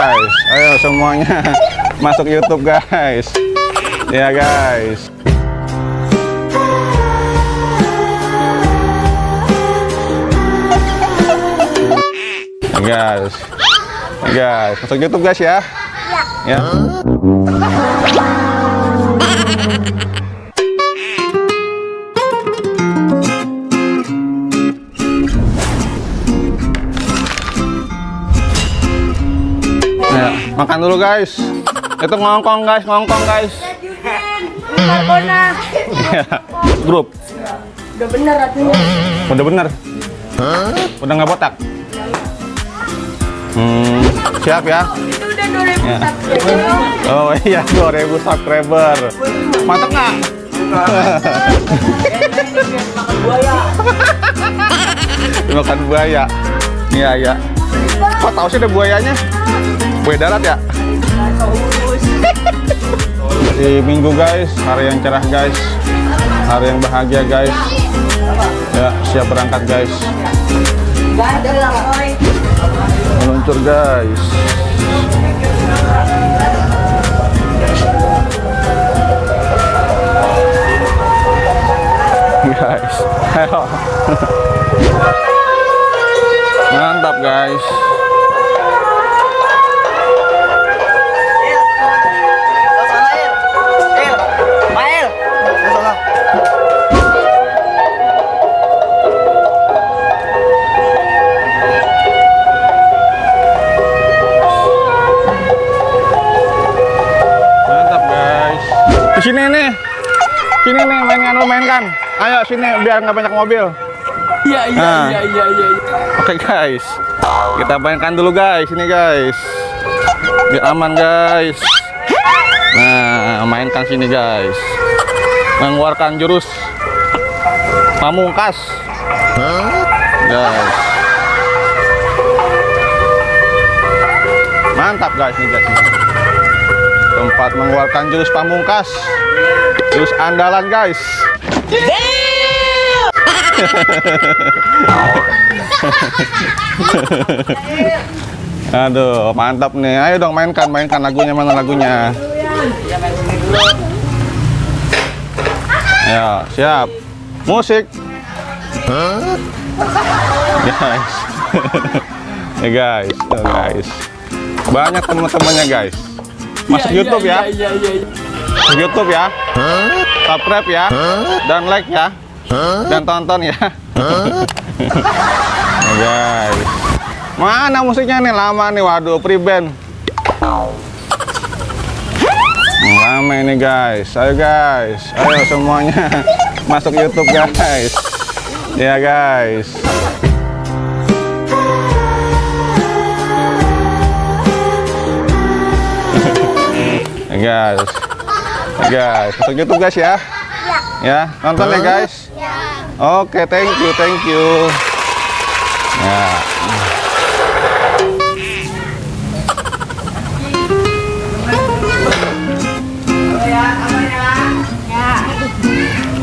guys. Ayo semuanya masuk YouTube guys. Ya guys. Guys, guys, masuk YouTube guys ya. Ya. Nah, makan dulu guys. Itu ngongkong guys, ngongkong guys. Grup. Udah bener artinya. Udah bener. Udah nggak botak. Siap ya. Itu udah 2000 Ya. subscriber. Oh iya 2000 subscriber. Mantap nggak? Makan buaya. Iya ya. Kok tahu sih ada buayanya? Buaya darat ya? Di Minggu guys, hari yang cerah guys, hari yang bahagia guys. Ya siap berangkat guys. Meluncur guys. Guys, ayo. Mantap guys. Mantap guys. Di sini nih. Sini nih mainkan. Ayo sini biar nggak banyak mobil. Iya. Oke guys, kita mainkan dulu guys, ini guys, biar aman guys. Nah, mainkan sini guys, mengeluarkan jurus pamungkas, guys. Mantap guys nih guys. Tempat mengeluarkan jurus pamungkas, jurus andalan guys. Aduh, mantap nih. Ayo dong mainkan lagunya, mana lagunya? Ya, siap. Musik. Guys. Ya guys, tuh, guys. Banyak teman-temannya guys. Masuk YouTube ya. Masuk YouTube ya. Subscribe ya. Dan like ya. Dan tonton ya. Guys, mana musiknya nih? Lama nih, waduh, pre-band. Lama ini guys. Ayo guys, ayo semuanya masuk YouTube guys. Ya guys. Guys, guys, masuk YouTube guys ya. Ya, nonton ya guys. Oke, thank you. Ya.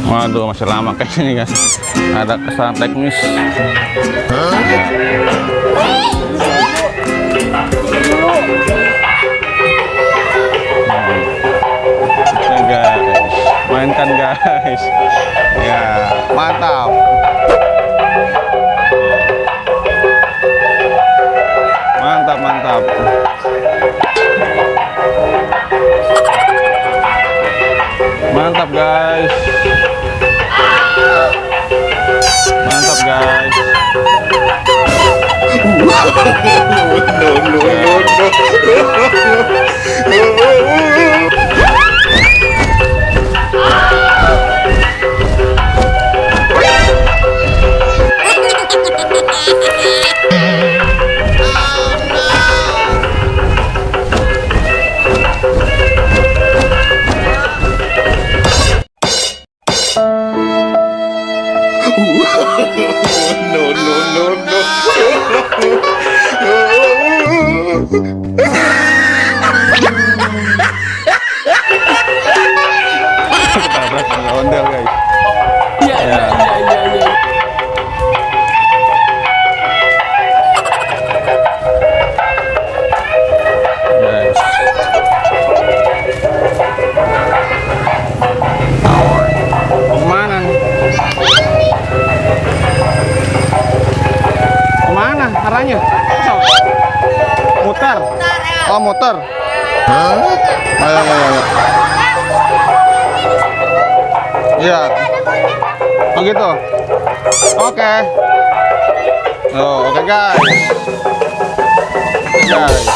Waduh, masih lama kayak gini guys. Ada kesalahan teknis. Oke guys, mainkan guys. Ya, mantap. Mantap. Mantap guys. Mantap guys. Ondel guys. Iya. Helikopter. Oh, motor. Ayo, ayo, ayo. Iya. Oh gitu. Oke. Oh, oke guys. Guys.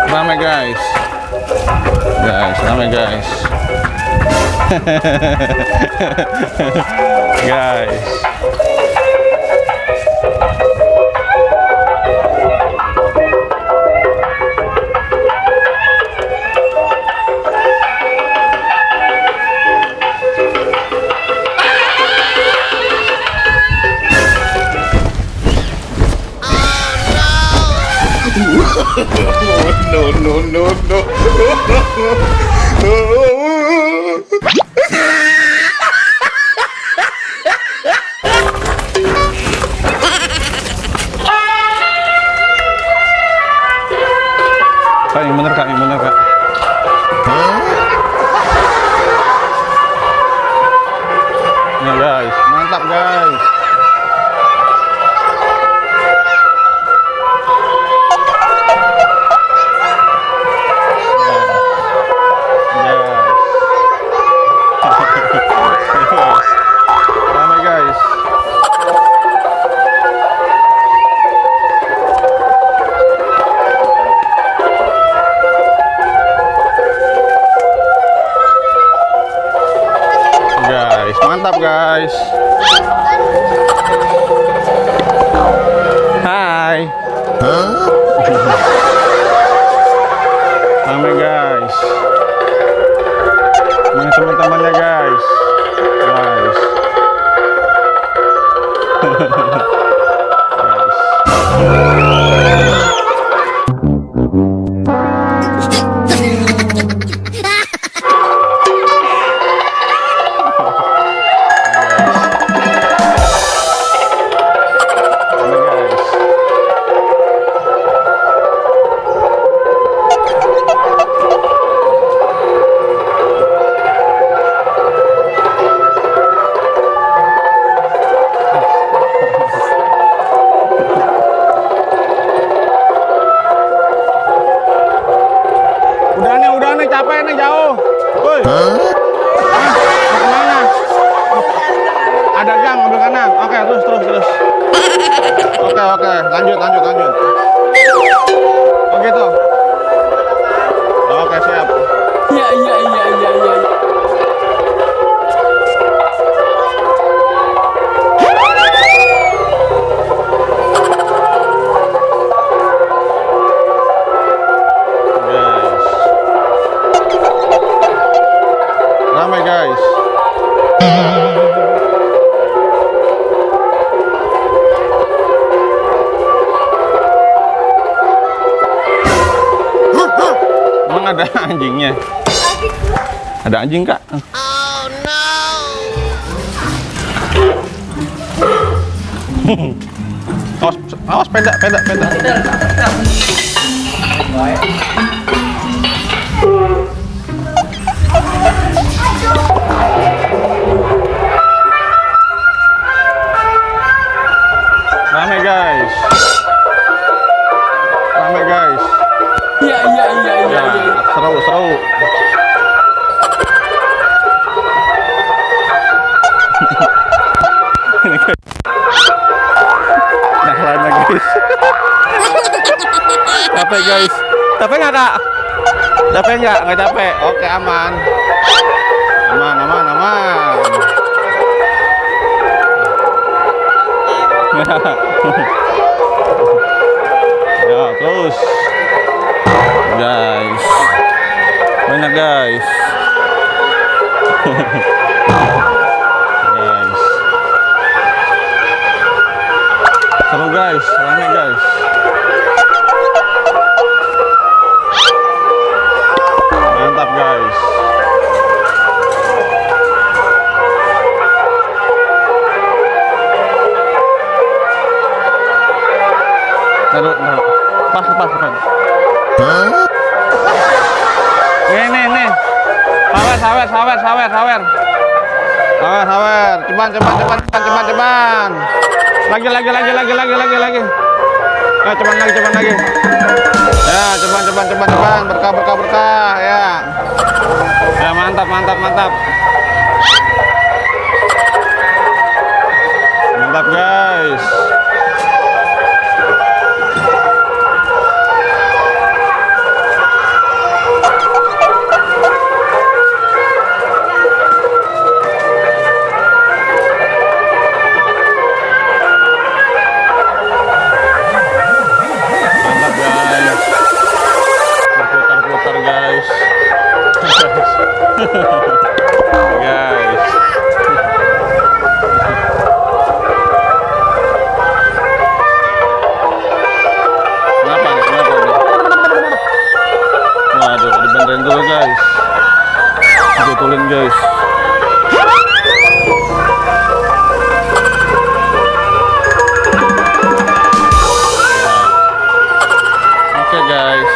Rame guys, rame guys, guys. No, no, no, no. Kak, yang bener kak, yang bener kak. Ya guys, mantap guys. Ramai guys. Guys, mantap guys. Hai. Ramai guys. Mana teman-temannya guys? Guys. Udah nih, capek nih, jauh. Woi. Mau kemana? Ada gang, ambil kanan. Oke, terus. Oke, lanjut. Oh gitu. Oke, siap. Iya. Ramai guys. Emang ada anjingnya? Ada anjing kak? Oh no. Awas peda. Ramai guys. Iya. Seru. Ini guys. Nah, lainnya guys. Capek guys. Capek nggak kak? Capek nggak? Nggak capek. Oke, aman. Ya, terus guys, banyak guys. Guys, seru guys, rame guys. sawer. Ceban. Lagi. Ceban lagi. Ya, ceban. Berkah. Ya. Ya, mantap. Mantap, guys. Putar guys. Guys. Kenapa nih? Waduh, dibenerin dulu guys. Betulin guys. Oke guys.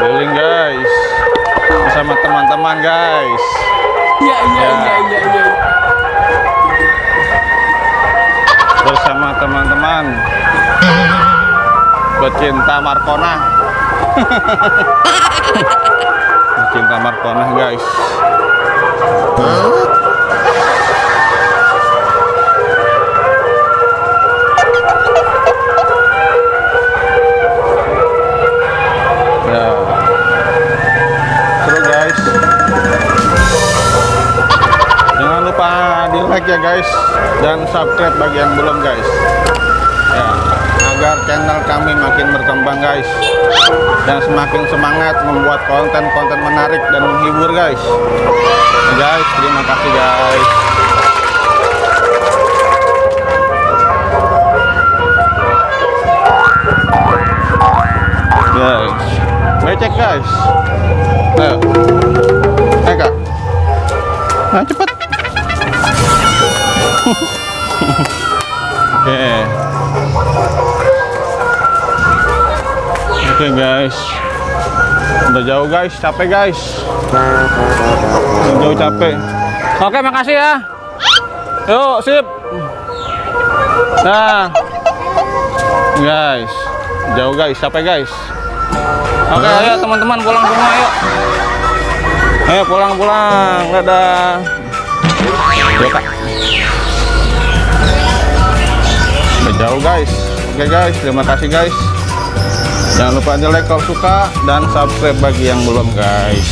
Keliling guys bersama teman-teman guys. Iya. Bersama teman-teman pecinta Markona. Pecinta Markona guys. Ya. Seru guys. Jangan lupa di like ya guys, dan subscribe bagi yang belum guys. Ya, agar channel kami makin berkembang guys, dan semakin semangat membuat konten-konten menarik dan menghibur guys. Guys, terima kasih guys. Guys, becek guys. Ayo, Kak. Nah, cepet. Oke guys, udah jauh guys, capek guys, udah jauh capek. Oke, makasih ya. Yuk, sip. Nah, guys, jauh guys, capek guys. Oke, ayo teman-teman pulang semua, yuk. Ayo pulang, dadah. Yuk, Kak. Udah jauh guys. Oke guys, terima kasih guys. Jangan lupa di like kalau suka dan subscribe bagi yang belum guys.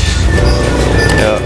Yuk.